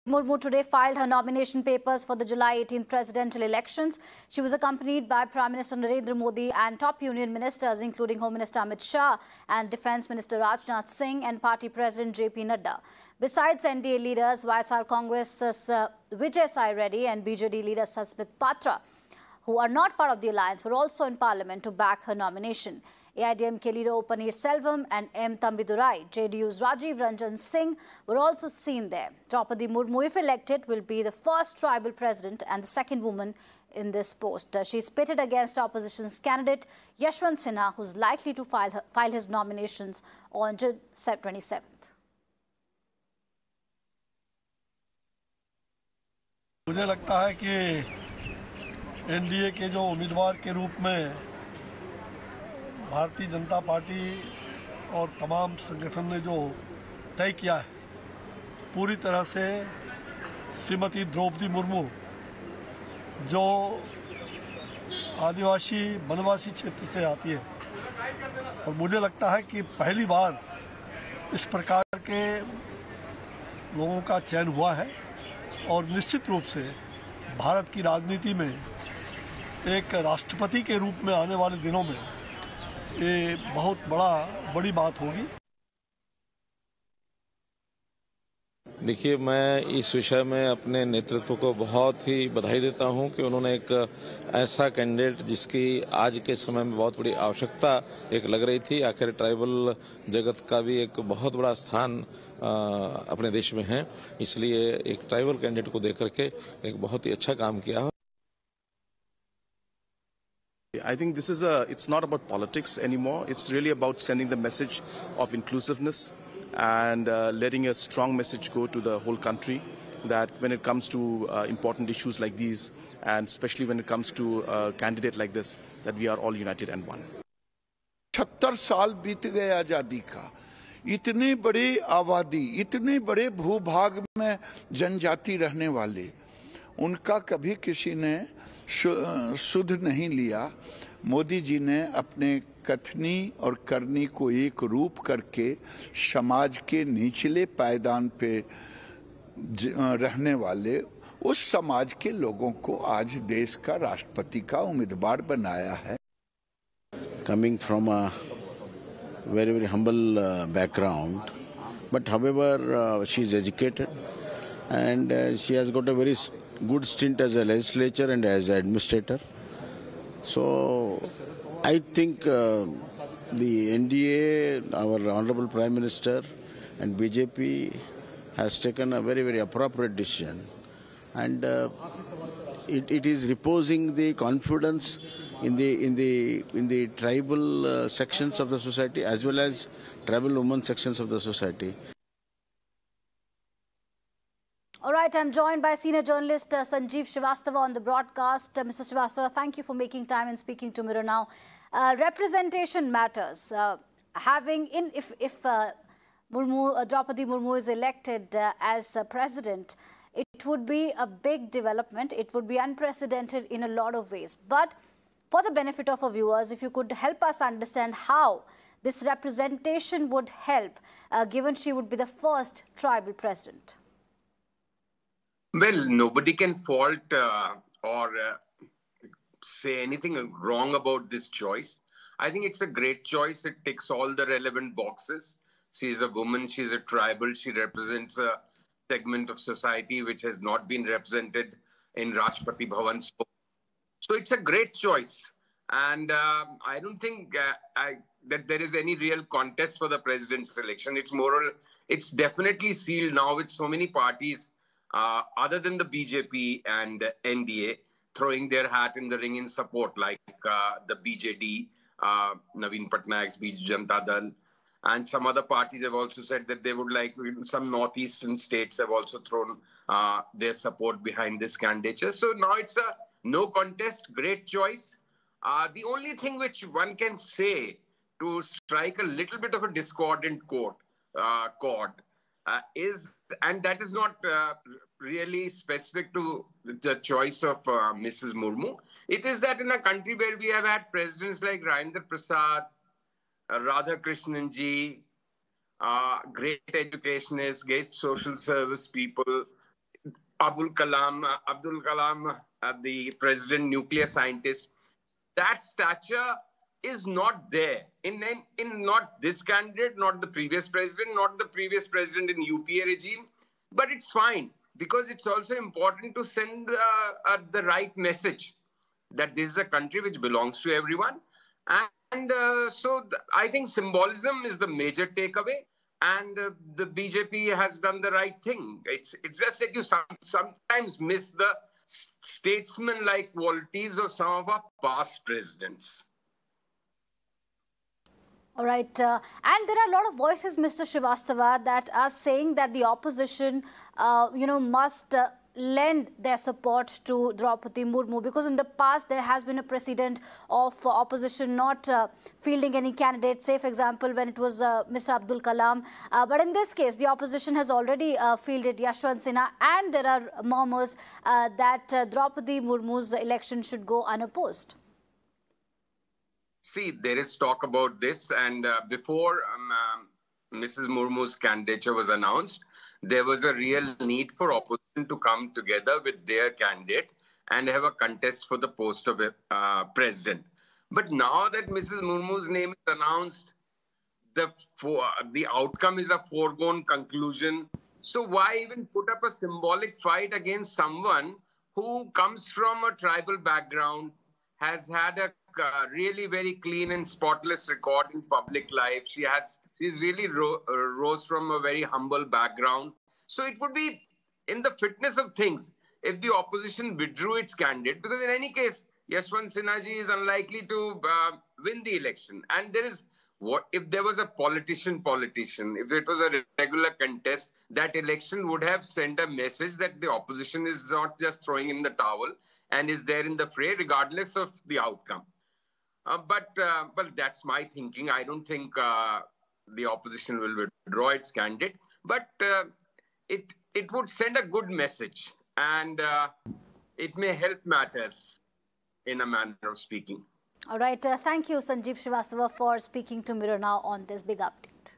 Murmu today filed her nomination papers for the July 18th presidential elections. She was accompanied by Prime Minister Narendra Modi and top union ministers, including Home Minister Amit Shah and Defence Minister Rajnath Singh and Party President JP Nadda. Besides NDA leaders, YSR Congress's Vijay Sai Reddy and BJD leader Sasmit Patra, who are not part of the alliance, were also in parliament to back her nomination. AIADMK leader Paneerselvam and M. Thambidurai, JDU's Rajiv, Ranjan Singh were also seen there. Draupadi Murmu, if elected, will be the first tribal president and the second woman in this post. She is pitted against opposition's candidate Yashwant Sinha, who is likely to file his nominations on June 27th. मुझे लगता है कि NDA के जो उम्मीदवार के रूप में भारतीय जनता पार्टी और तमाम संगठन ने जो तय किया है, पूरी तरह से श्रीमती द्रौपदी मुर्मू जो आदिवासी वनवासी क्षेत्र से आती है, और मुझे लगता है कि पहली बार इस प्रकार के लोगों का चयन हुआ है और निश्चित रूप से भारत की राजनीति में एक राष्ट्रपति के रूप में आने वाले दिनों में ये बहुत बड़ी बात होगी। देखिए, मैं इस विषय में अपने नेतृत्व को बहुत ही बधाई देता हूं कि उन्होंने एक ऐसा कैंडिडेट जिसकी आज के समय में बहुत बड़ी आवश्यकता एक लग रही थी। आखिर ट्राइबल जगत का भी एक बहुत बड़ा स्थान अपने देश में है, इसलिए एक ट्राइबल कैंडिडेट को देकर के एक बहुत ही अच्छा काम किया है। I think it's not about politics anymore. It's really about sending the message of inclusiveness and letting a strong message go to the whole country that when it comes to important issues like these, and especially when it comes to a candidate like this, that we are all united and one. 76 साल बीत गए आजादी का, इतनी बड़ी आबादी, इतने बड़े भूभाग में जनजाति रहने वाले, उनका कभी किसी ने सुध नहीं लिया। मोदी जी ने अपने कथनी और करनी को एक रूप करके समाज के निचले पायदान पे रहने वाले उस समाज के लोगों को आज देश का राष्ट्रपति का उम्मीदवार बनाया है। Coming from a very humble background, but however she is educated and she has got a very good stint as a legislator and as an administrator. So I think the NDA, our Honorable Prime Minister and BJP has taken a very appropriate decision, and it is reposing the confidence in the tribal sections of the society as well as tribal women sections of the society. All right, I'm joined by senior journalist Sanjeev Srivastava on the broadcast. Mr. Srivastava, thank you for making time and speaking to Mirror Now. Representation matters. If Draupadi Murmu is elected as president, it would be a big development. It would be unprecedented in a lot of ways. But for the benefit of our viewers, if you could help us understand how this representation would help, given she would be the first tribal president. Well, nobody can fault or say anything wrong about this choice. I think it's a great choice. It ticks all the relevant boxes. She is a woman, she is a tribal, she represents a segment of society which has not been represented in Rashtrapati Bhavan. So it's a great choice. And I don't think that there is any real contest for the president's election. It's definitely sealed now with so many parties other than the BJP and NDA throwing their hat in the ring in support, like the BJD, Naveen Patnaik's Biju Janata Dal, and some other parties have also said that they would like, some northeastern states have also thrown their support behind this candidature. So now it's a no contest, great choice. The only thing which one can say to strike a little bit of a discordant chord is, and that is not really specific to the choice of Mrs. Murmu, it is that in a country where we have had presidents like Rajendra Prasad, Radhakrishnan ji, great educationists, great social service people, Abdul Kalam, the president, nuclear scientist, that stature is not there in not this candidate, not the previous president, not the previous president in UPA regime. But it's fine, because it's also important to send the right message that this is a country which belongs to everyone. And I think symbolism is the major takeaway. And the BJP has done the right thing. It's just that you sometimes miss the statesman-like qualities of some of our past presidents. All right. And there are a lot of voices, Mr. Srivastava, that are saying that the opposition, must lend their support to Draupadi Murmu, because in the past there has been a precedent of opposition not fielding any candidates, say for example when it was Mr. Abdul Kalam. But in this case the opposition has already fielded Yashwant Sinha, and there are murmurs that Draupadi Murmu's election should go unopposed. See, there is talk about this, and before Mrs. Murmu's candidature was announced, there was a real need for opposition to come together with their candidate and have a contest for the post of president. But now that Mrs. Murmu's name is announced, the outcome is a foregone conclusion. So why even put up a symbolic fight against someone who comes from a tribal background, has had a really very clean and spotless record in public life. She's really rose from a very humble background. So it would be in the fitness of things if the opposition withdrew its candidate, because in any case, Yashwant Sinha ji is unlikely to win the election. And if there was a politician, if it was a regular contest, that election would have sent a message that the opposition is not just throwing in the towel and is there in the fray regardless of the outcome. But that's my thinking. I don't think the opposition will withdraw its candidate, but it would send a good message, and it may help matters in a manner of speaking. All right. Thank you, Sanjeev Srivastava, for speaking to Mirror Now on this big update.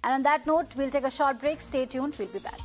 And on that note, we'll take a short break. Stay tuned. We'll be back.